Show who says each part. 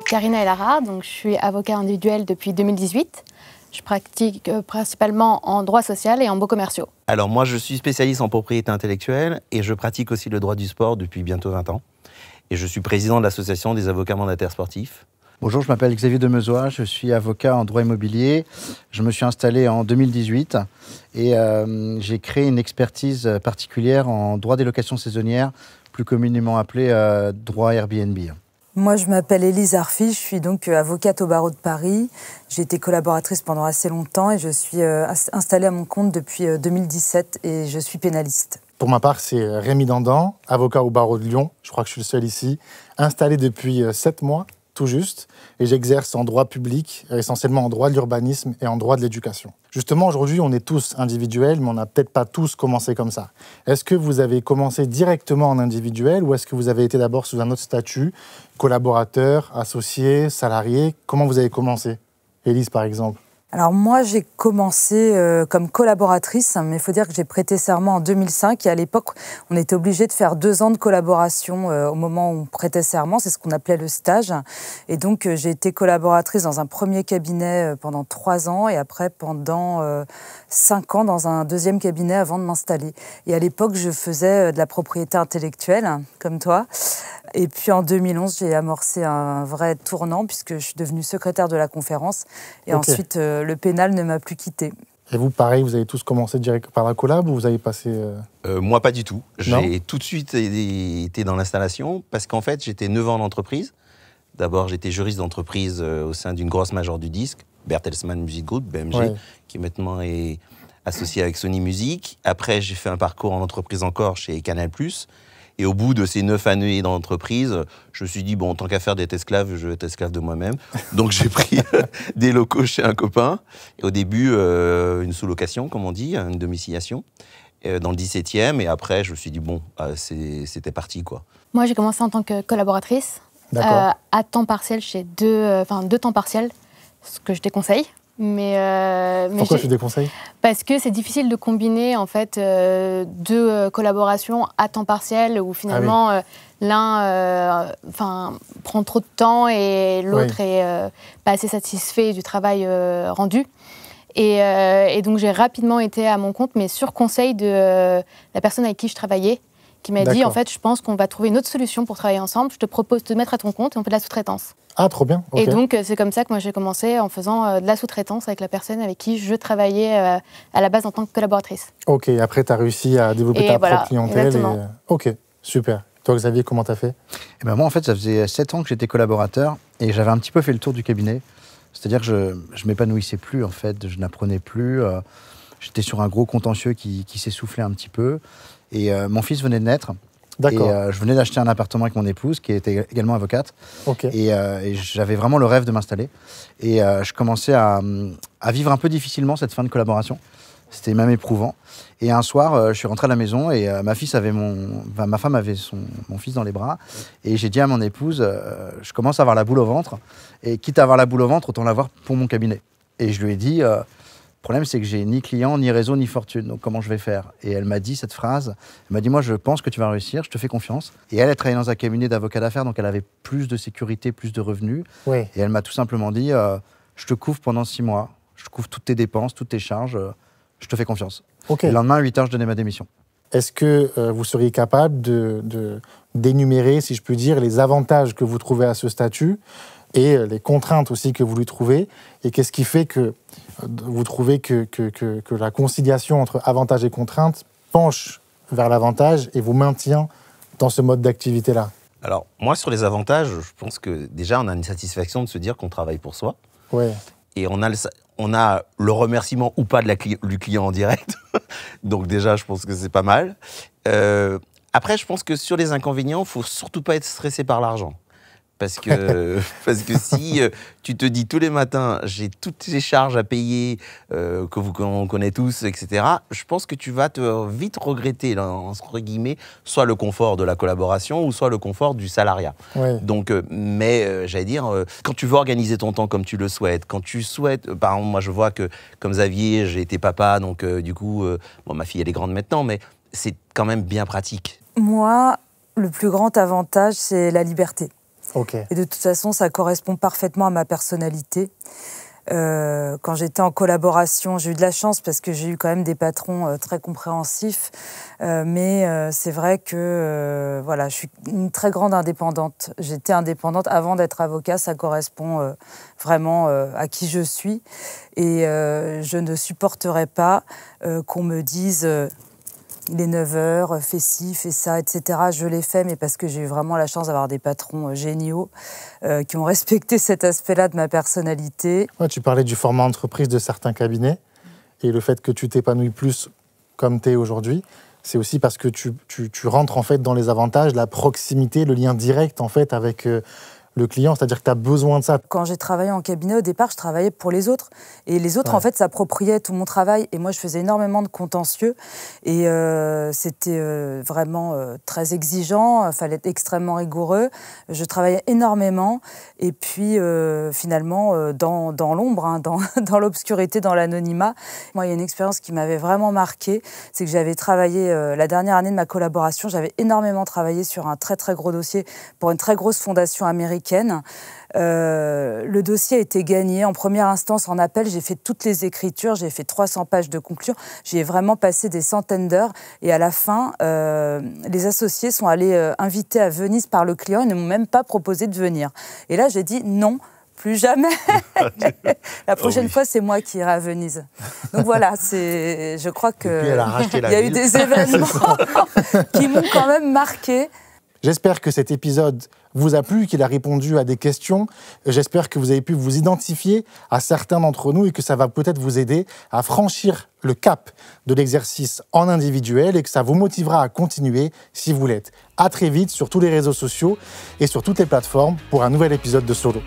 Speaker 1: Karina Elara, donc je suis avocat individuel depuis 2018. Je pratique principalement en droit social et en baux commerciaux.
Speaker 2: Alors moi, je suis spécialiste en propriété intellectuelle et je pratique aussi le droit du sport depuis bientôt 20 ans. Et je suis président de l'association des avocats mandataires sportifs.
Speaker 3: Bonjour, je m'appelle Xavier Demezois, je suis avocat en droit immobilier. Je me suis installé en 2018 et j'ai créé une expertise particulière en droit des locations saisonnières, plus communément appelé droit Airbnb.
Speaker 4: Moi, je m'appelle Élise Arfi, je suis donc avocate au barreau de Paris. J'ai été collaboratrice pendant assez longtemps et je suis installée à mon compte depuis 2017 et je suis pénaliste.
Speaker 5: Pour ma part, c'est Rémi Dandan, avocat au barreau de Lyon. Je crois que je suis le seul ici, installé depuis 7 mois, tout juste, et j'exerce en droit public, essentiellement en droit de l'urbanisme et en droit de l'éducation. Justement, aujourd'hui, on est tous individuels, mais on n'a peut-être pas tous commencé comme ça. Est-ce que vous avez commencé directement en individuel ou est-ce que vous avez été d'abord sous un autre statut, collaborateur, associé, salarié? Comment vous avez commencé? Élise, par exemple.
Speaker 4: Alors moi, j'ai commencé comme collaboratrice, mais il faut dire que j'ai prêté serment en 2005 et à l'époque, on était obligé de faire 2 ans de collaboration au moment où on prêtait serment, c'est ce qu'on appelait le stage. Et donc, j'ai été collaboratrice dans un premier cabinet pendant 3 ans et après pendant 5 ans dans un deuxième cabinet avant de m'installer. Et à l'époque, je faisais de la propriété intellectuelle, comme toi. Et puis en 2011, j'ai amorcé un vrai tournant puisque je suis devenue secrétaire de la conférence. Et ensuite, le pénal ne m'a plus quittée.
Speaker 5: Et vous, pareil, vous avez tous commencé direct par la collab ou vous avez passé...
Speaker 2: Moi, pas du tout. J'ai tout de suite été dans l'installation parce qu'en fait, j'étais 9 ans en entreprise. D'abord, j'étais juriste d'entreprise au sein d'une grosse major du disque, Bertelsmann Music Group, BMG, qui maintenant est associé avec Sony Music. Après, j'ai fait un parcours en entreprise encore chez Canal+. Et au bout de ces 9 années dans l'entreprise, je me suis dit, bon, tant qu'à faire d'être esclave, je vais être esclave de moi-même. Donc j'ai pris des locaux chez un copain. Et au début, une sous-location, comme on dit, une domiciliation, dans le 17e. Et après, je me suis dit, bon, c'était parti, quoi.
Speaker 1: Moi, j'ai commencé en tant que collaboratrice, à temps partiel chez deux temps partiels, ce que je déconseille.
Speaker 5: Pourquoi tu déconseilles?
Speaker 1: Parce que c'est difficile de combiner en fait 2 collaborations à temps partiel où finalement l'un prend trop de temps et l'autre est pas assez satisfait du travail rendu. Et donc j'ai rapidement été à mon compte, mais sur conseil de la personne avec qui je travaillais, qui m'a dit en fait je pense qu'on va trouver une autre solution pour travailler ensemble, je te propose de te mettre à ton compte et on fait de la sous-traitance.
Speaker 5: Ah, trop bien.
Speaker 1: Et donc, c'est comme ça que moi j'ai commencé en faisant de la sous-traitance avec la personne avec qui je travaillais à la base en tant que collaboratrice.
Speaker 5: Ok, après tu as réussi à développer ta propre clientèle.
Speaker 1: Exactement.
Speaker 5: Ok, super. Toi, Xavier, comment tu as fait?
Speaker 3: Moi, en fait, ça faisait 7 ans que j'étais collaborateur et j'avais un petit peu fait le tour du cabinet. C'est-à-dire que je ne m'épanouissais plus, en fait, je n'apprenais plus. J'étais sur un gros contentieux qui s'essoufflait un petit peu. Et mon fils venait de naître. Et je venais d'acheter un appartement avec mon épouse, qui était également avocate. Et j'avais vraiment le rêve de m'installer. Et je commençais à vivre un peu difficilement cette fin de collaboration. C'était même éprouvant. Et un soir, je suis rentré à la maison et ma femme avait mon fils dans les bras. Et j'ai dit à mon épouse, je commence à avoir la boule au ventre. Et quitte à avoir la boule au ventre, autant l'avoir pour mon cabinet. Et je lui ai dit... Le problème, c'est que j'ai ni client, ni réseau, ni fortune. Donc, comment je vais faire? Et elle m'a dit cette phrase. Elle m'a dit, moi, je pense que tu vas réussir, je te fais confiance. Et elle travaillait dans un cabinet d'avocat d'affaires, donc elle avait plus de sécurité, plus de revenus. Et elle m'a tout simplement dit, je te couvre pendant 6 mois. Je couvre toutes tes dépenses, toutes tes charges. Je te fais confiance. Et le lendemain, à 8 h, je donnais ma démission.
Speaker 5: Est-ce que vous seriez capable d'énumérer, si je puis dire, les avantages que vous trouvez à ce statut et les contraintes aussi que vous lui trouvez? Et qu'est-ce qui fait que vous trouvez que la conciliation entre avantages et contraintes penche vers l'avantage et vous maintient dans ce mode d'activité-là?
Speaker 2: Alors, moi, sur les avantages, je pense que déjà, on a une satisfaction de se dire qu'on travaille pour soi. Et on a le remerciement ou pas du client en direct. Donc déjà, je pense que c'est pas mal. Après, je pense que sur les inconvénients, il ne faut surtout pas être stressé par l'argent. Parce que si tu te dis tous les matins, j'ai toutes ces charges à payer, qu'on connaît tous, etc., je pense que tu vas vite regretter, là, entre guillemets, soit le confort de la collaboration ou soit le confort du salariat. Donc, j'allais dire, quand tu veux organiser ton temps comme tu le souhaites, quand tu souhaites, par exemple, moi je vois que, comme Xavier, j'ai été papa, donc du coup, ma fille elle est grande maintenant, mais c'est quand même bien pratique.
Speaker 4: Moi, le plus grand avantage, c'est la liberté.
Speaker 5: Okay.
Speaker 4: Et de toute façon, ça correspond parfaitement à ma personnalité. Quand j'étais en collaboration, j'ai eu de la chance parce que j'ai eu quand même des patrons très compréhensifs. Mais c'est vrai que voilà, je suis une très grande indépendante. J'étais indépendante avant d'être avocat. Ça correspond vraiment à qui je suis. Et je ne supporterais pas qu'on me dise... il est 9h, fais ci, fais ça, etc. Je l'ai fait, mais parce que j'ai eu vraiment la chance d'avoir des patrons géniaux qui ont respecté cet aspect-là de ma personnalité.
Speaker 5: Ouais, tu parlais du format entreprise de certains cabinets et le fait que tu t'épanouis plus comme tu es aujourd'hui, c'est aussi parce que tu rentres en fait dans les avantages, la proximité, le lien direct en fait avec le client, c'est-à-dire que tu as besoin de ça.
Speaker 4: Quand j'ai travaillé en cabinet, au départ, je travaillais pour les autres. Et les autres, en fait, s'appropriaient tout mon travail. Et moi, je faisais énormément de contentieux. Et c'était vraiment très exigeant. Il fallait être extrêmement rigoureux. Je travaillais énormément. Et puis, finalement, dans l'ombre, hein, dans l'obscurité, dans l'anonymat. Moi, il y a une expérience qui m'avait vraiment marquée. C'est que j'avais travaillé, la dernière année de ma collaboration, j'avais énormément travaillé sur un très, très gros dossier pour une très grosse fondation américaine. Le dossier a été gagné en première instance en appel. J'ai fait toutes les écritures, j'ai fait 300 pages de conclusion. J'y ai vraiment passé des centaines d'heures. Et à la fin, les associés sont allés invités à Venise par le client. Ils ne m'ont même pas proposé de venir. Et là, j'ai dit non. Plus jamais. La prochaine fois, c'est moi qui irai à Venise. Donc voilà, je crois qu'il y a eu des événements qui m'ont quand même marqué.
Speaker 5: J'espère que cet épisode vous a plu, qu'il a répondu à des questions. J'espère que vous avez pu vous identifier à certains d'entre nous et que ça va peut-être vous aider à franchir le cap de l'exercice en individuel et que ça vous motivera à continuer si vous l'êtes. À très vite sur tous les réseaux sociaux et sur toutes les plateformes pour un nouvel épisode de Solo.